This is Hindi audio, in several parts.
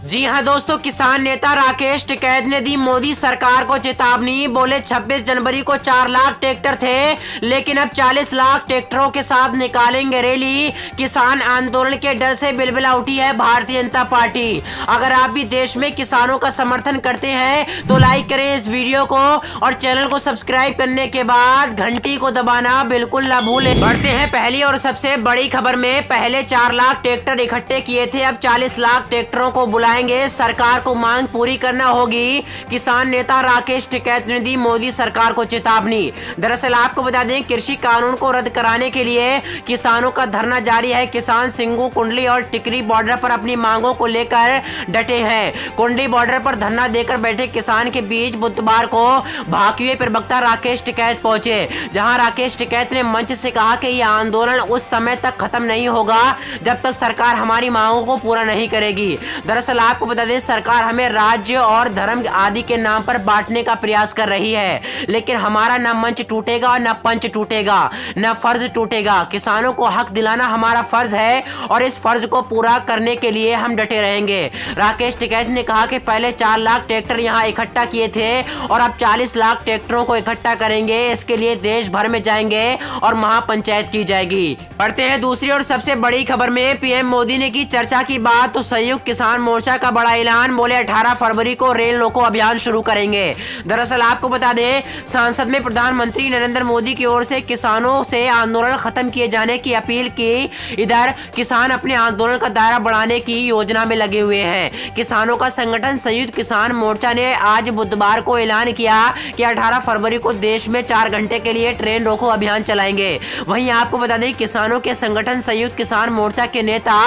जी हां दोस्तों, किसान नेता राकेश टिकैत ने दी मोदी सरकार को चेतावनी। बोले 26 जनवरी को 4 लाख ट्रैक्टर थे, लेकिन अब 40 लाख ट्रैक्टरों के साथ निकालेंगे रैली। किसान आंदोलन के डर से बिलबिला उठी है भारतीय जनता पार्टी। अगर आप भी देश में किसानों का समर्थन करते हैं तो लाइक करें इस वीडियो को और चैनल को सब्सक्राइब करने के बाद घंटी को दबाना बिल्कुल ना भूलें। बढ़ते हैं पहली और सबसे बड़ी खबर में। पहले 4 लाख ट्रैक्टर इकट्ठे किए थे, अब 40 लाख ट्रैक्टरों को बुलाएंगे। सरकार को मांग पूरी करना होगी। किसान नेता राकेश टिकैत ने दी मोदी सरकार को चेतावनी। दरअसल आपको बता दें, कृषि कानून को रद्द कराने के लिए किसानों का धरना जारी है। किसान सिंगू, कुंडली और टिकरी बॉर्डर पर अपनी मांगों को लेकर डटे हैं। कुंडली बॉर्डर पर धरना देकर बैठे किसान के बीच बुधवार को भाकिए प्रवक्ता राकेश टिकैत पहुंचे, जहां राकेश टिकैत ने मंच से कहा कि यह आंदोलन उस समय तक खत्म नहीं होगा जब तक सरकार हमारी मांगों को पूरा नहीं करेगी। दरअसल आपको बता दें, सरकार हमें राज्य और धर्म आदि के नाम पर बांटने का प्रयास कर रही है, लेकिन हमारा न मंच टूटेगा, न पंच टूटेगा, न फर्ज टूटेगा। किसानों को हक दिलाना हमारा फर्ज है और इस फर्ज को पूरा करने के लिए हम डटे रहेंगे। राकेश टिकैत ने कहा कि पहले 4 लाख ट्रैक्टर यहां इकट्ठा किए थे और अब 40 लाख ट्रैक्टरों को इकट्ठा करेंगे। इसके लिए देश भर में जाएंगे और महापंचायत की जाएगी। बढ़ते हैं दूसरी और सबसे बड़ी खबर में। पीएम मोदी ने की चर्चा की बात तो संयुक्त किसान मोर्चा का बड़ा ऐलान। बोले 18 फरवरी को रेल रोको अभियान शुरू करेंगे। दरअसल आपको बता दें, संसद में प्रधानमंत्री नरेंद्र मोदी की ओर से किसानों से आंदोलन खत्म किए जाने की अपील की। इधर किसान अपने आंदोलन का दायरा बढ़ाने की योजना में लगे हुए हैं। किसानों का संगठन संयुक्त किसान मोर्चा ने आज बुधवार को ऐलान किया कि 18 फरवरी को देश में 4 घंटे के लिए ट्रेन रोको अभियान चलाएंगे। वहीं आपको बता दें, किसानों के संगठन संयुक्त किसान मोर्चा के नेता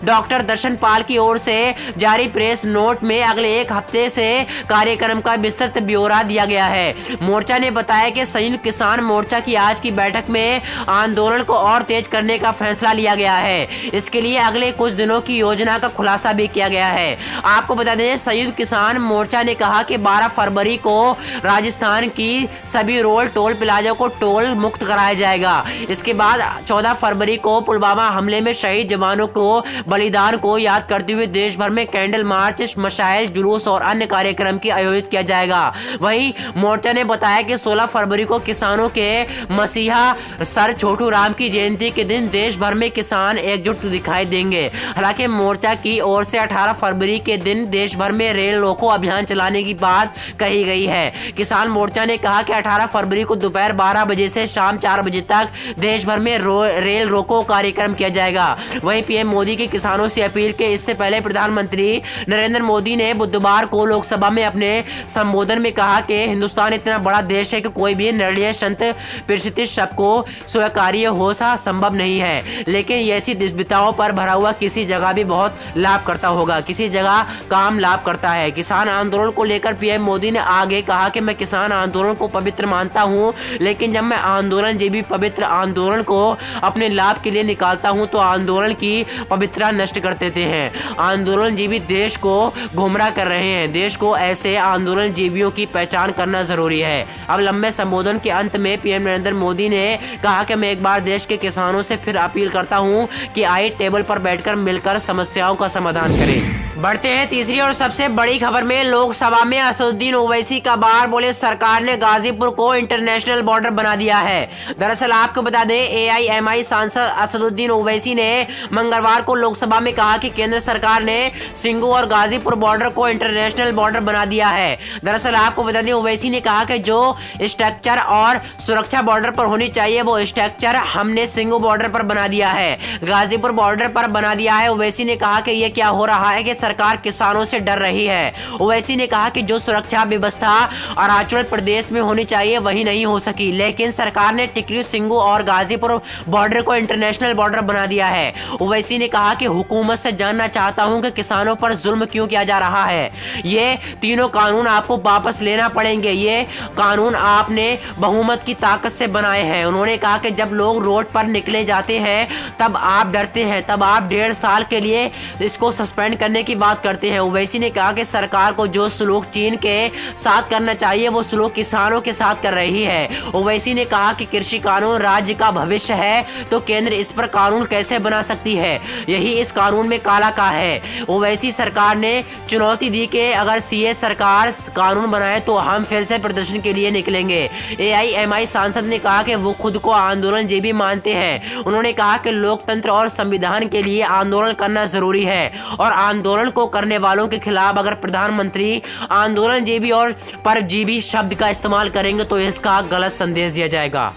डॉक्टर दर्शन पाल की ओर से जारी प्रेस नोट में अगले 1 हफ्ते से कार्यक्रम का विस्तृत ब्यौरा दिया गया है। मोर्चा ने बताया कि संयुक्त किसान मोर्चा की आज की बैठक में आंदोलन को और तेज करने का फैसला लिया गया है। इसके लिए अगले कुछ दिनों की योजना का खुलासा भी किया गया है। आपको बता दें, संयुक्त किसान मोर्चा ने कहा कि 12 फरवरी को राजस्थान की सभी रोड टोल प्लाजा को टोल मुक्त कराया जाएगा। इसके बाद 14 फरवरी को पुलवामा हमले में शहीद जवानों को बलिदान को याद करते हुए देश भर में कैंडल मार्च, मशाइल, जुलूस और अन्य कार्यक्रम की आयोजित किया जाएगा। वहीं मोर्चा ने बताया कि 16 फरवरी को किसानों के मसीहा सर छोटू राम की जयंती के दिन देश भर में किसान एकजुट दिखाई देंगे। हालांकि मोर्चा की ओर से 18 फरवरी के दिन देश भर में रेल रोको अभियान चलाने की बात कही गई है। किसान मोर्चा ने कहा कि 18 फरवरी को दोपहर 12 बजे से शाम 4 बजे तक देश भर में रेल रोको कार्यक्रम किया जाएगा। वहीं पीएम मोदी की किसानों से अपील के इससे पहले प्रधानमंत्री नरेंद्र मोदी ने बुधवार को लोकसभा में अपने संबोधन में कहा कि हिंदुस्तान इतना बड़ा देश है कि कोई भी निर्णय संत परिस्थिति सबको स्वीकार्य हो सा संभव नहीं है, लेकिन ऐसी दुविधाओं पर भरा हुआ किसी जगह भी बहुत लाभ करता होगा, किसी जगह काम लाभ करता है। किसान आंदोलन को लेकर पीएम मोदी ने आगे कहा कि मैं किसान आंदोलन को पवित्र मानता हूं, लेकिन जब मैं आंदोलन जीवी पवित्र आंदोलन को अपने लाभ के लिए निकालता हूं तो आंदोलन की पवित्रता नष्ट कर देते हैं। आंदोलन जीवी देश को गुमराह कर रहे हैं। देश को ऐसे आंदोलन जीवियों की पहचान करना जरूरी है। अब लंबे संबोधन के अंत में पीएम नरेंद्र मोदी ने कहा कि मैं एक बार देश के किसानों से फिर अपील करता हूं कि आए टेबल पर बैठकर मिलकर समस्याओं का समाधान करें। बढ़ते हैं तीसरी और सबसे बड़ी खबर में। लोकसभा में असदुद्दीन ओवैसी का बार। बोले सरकार ने गाजीपुर को इंटरनेशनल बॉर्डर बना दिया है। दरअसल आपको बता दें, एआईएमआई सांसद असदुद्दीन ओवैसी ने मंगलवार को लोकसभा में कहा कि केंद्र सरकार ने सिंगू और गाजीपुर बॉर्डर को इंटरनेशनल बॉर्डर बना दिया है। दरअसल आपको बता दें, ओवैसी ने कहा कि जो स्ट्रक्चर और सुरक्षा बॉर्डर पर होनी चाहिए वो स्ट्रक्चर हमने सिंगू बॉर्डर पर बना दिया है, गाजीपुर बॉर्डर पर बना दिया है। ओवैसी ने कहा कि ये क्या हो रहा है कि सरकार किसानों से डर रही है। ओवैसी ने कहा कि जो सुरक्षा व्यवस्था अरुणाचल प्रदेश में होनी चाहिए वही नहीं हो सकी, लेकिन सरकार ने टिकरी, सिंगू और गाजीपुर बॉर्डर को इंटरनेशनल बॉर्डर बना दिया है। ओवैसी ने कहा कि हुकूमत से जानना चाहता हूं कि किसानों पर जुल्म क्यों किया जा रहा है। ये तीनों कानून आपको वापस लेना पड़ेंगे। ये कानून आपने बहुमत की ताकत से बनाए हैं। उन्होंने कहा कि जब लोग रोड पर निकले जाते हैं तब आप डरते हैं, तब आप 1.5 साल के लिए इसको सस्पेंड करने की की बात करते हैं, ओवैसी ने कहा कि सरकार को जो सलूक चीन के साथ करना चाहिए वो सलूक किसानों के साथ कर रही है। ओवैसी ने कहा कि कृषि कानून राज्य का भविष्य है, तो केंद्र इस पर कानून कैसे बना सकती है, यही इस कानून में काला का है। ओवैसी सरकार ने चुनौती दी कि अगर सीए सरकार कानून बनाए तो हम फिर से प्रदर्शन के लिए निकलेंगे। एआईएमआई सांसद ने कहा कि वो खुद को आंदोलन जीवी मानते हैं। उन्होंने कहा कि लोकतंत्र और संविधान के लिए आंदोलन करना जरूरी है और आंदोलन को करने वालों के खिलाफ अगर प्रधानमंत्री आंदोलन जीवी और परजीवी शब्द का इस्तेमाल करेंगे तो इसका गलत संदेश दिया जाएगा।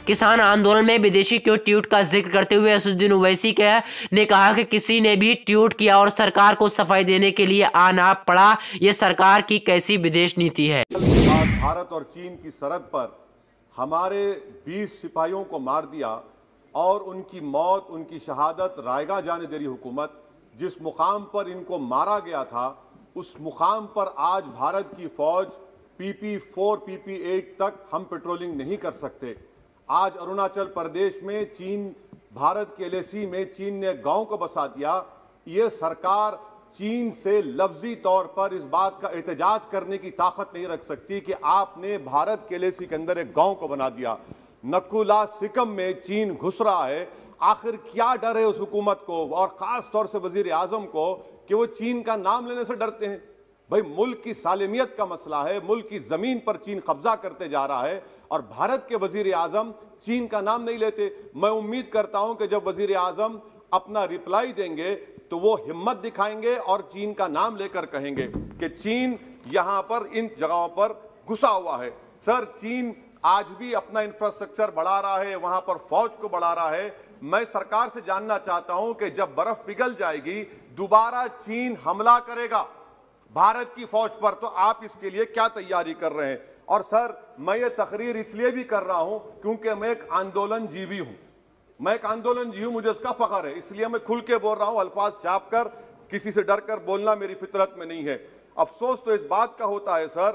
किसान आंदोलन में विदेशी क्यों ट्वीट का जिक्र करते हुए असदुद्दीन ओवैसी ने कहा कि किसी ने भी ट्वीट किया और सरकार को सफाई देने के लिए आना पड़ा, ये सरकार की कैसी विदेश नीति है। भारत और चीन की सरहद पर हमारे 20 सिपाहियों को मार दिया और उनकी मौत, उनकी शहादत रायगा जाने दे रही हुकूमत। जिस मुकाम पर इनको मारा गया था उस मुकाम पर आज भारत की फौज PP4 PP8 तक हम पेट्रोलिंग नहीं कर सकते। आज अरुणाचल प्रदेश में चीन, भारत के LAC में चीन ने गांव को बसा दिया। ये सरकार चीन से लफ्जी तौर पर इस बात का एहतजाज करने की ताकत नहीं रख सकती कि आपने भारत के LAC के अंदर एक गांव को बना दिया। नकुला सिकम में चीन घुस रहा है। आखिर क्या डर है उस हुकूमत को और खास तौर से वजीर आजम को कि वो चीन का नाम लेने से डरते हैं? भाई, मुल्क की सालिमियत का मसला है, मुल्क की जमीन पर चीन कब्जा करते जा रहा है और भारत के वजीर आजम चीन का नाम नहीं लेते। मैं उम्मीद करता हूं कि जब वजीर आजम अपना रिप्लाई देंगे तो वो हिम्मत दिखाएंगे और चीन का नाम लेकर कहेंगे कि चीन यहां पर इन जगहों पर घुसा हुआ है। सर, चीन आज भी अपना इंफ्रास्ट्रक्चर बढ़ा रहा है, वहां पर फौज को बढ़ा रहा है। मैं सरकार से जानना चाहता हूं कि जब बर्फ पिघल जाएगी दोबारा चीन हमला करेगा भारत की फौज पर, तो आप इसके लिए क्या तैयारी कर रहे हैं? और सर, मैं ये तकरीर इसलिए भी कर रहा हूं क्योंकि मैं एक आंदोलन जीवी हूं। मैं एक आंदोलन जीवी हूं, मुझे इसका फख्र है, इसलिए मैं खुल के बोल रहा हूं। अल्फाज छाप कर, किसी से डर कर बोलना मेरी फितरत में नहीं है। अफसोस तो इस बात का होता है सर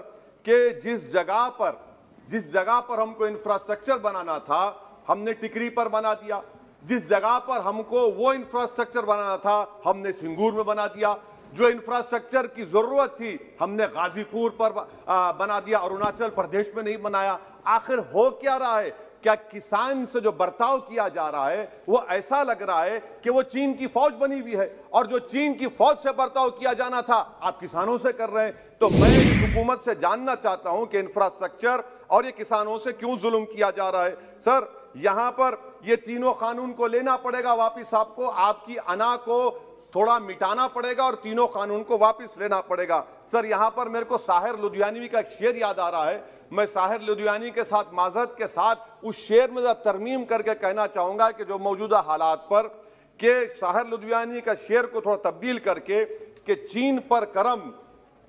कि जिस जगह पर हमको इंफ्रास्ट्रक्चर बनाना था हमने टिकरी पर बना दिया। जिस जगह पर हमको वो इंफ्रास्ट्रक्चर बनाना था हमने सिंगूर में बना दिया। जो इंफ्रास्ट्रक्चर की जरूरत थी हमने गाजीपुर पर बना दिया, अरुणाचल प्रदेश में नहीं बनाया। आखिर हो क्या रहा है? क्या किसान से जो बर्ताव किया जा रहा है वो ऐसा लग रहा है कि वो चीन की फौज बनी हुई है और जो चीन की फौज से बर्ताव किया जाना था आप किसानों से कर रहे हैं। तो मैं इस हुकूमत से जानना चाहता हूं कि इंफ्रास्ट्रक्चर और ये किसानों से क्यों जुल्म किया जा रहा है? सर, यहां पर ये तीनों कानून को लेना पड़ेगा वापिस, आपको आपकी अना को थोड़ा मिटाना पड़ेगा और तीनों कानून को वापस लेना पड़ेगा। सर, यहां पर मेरे को साहिर लुधियानवी का एक शेर याद आ रहा है। मैं साहिर लुधियानवी के साथ माजरत के साथ उस शेर में तरमीम करके कहना चाहूंगा कि जो मौजूदा हालात पर के साहिर लुधियानवी का शेर को थोड़ा तब्दील करके कि चीन पर करम,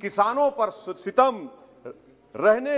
किसानों पर सितम, रहने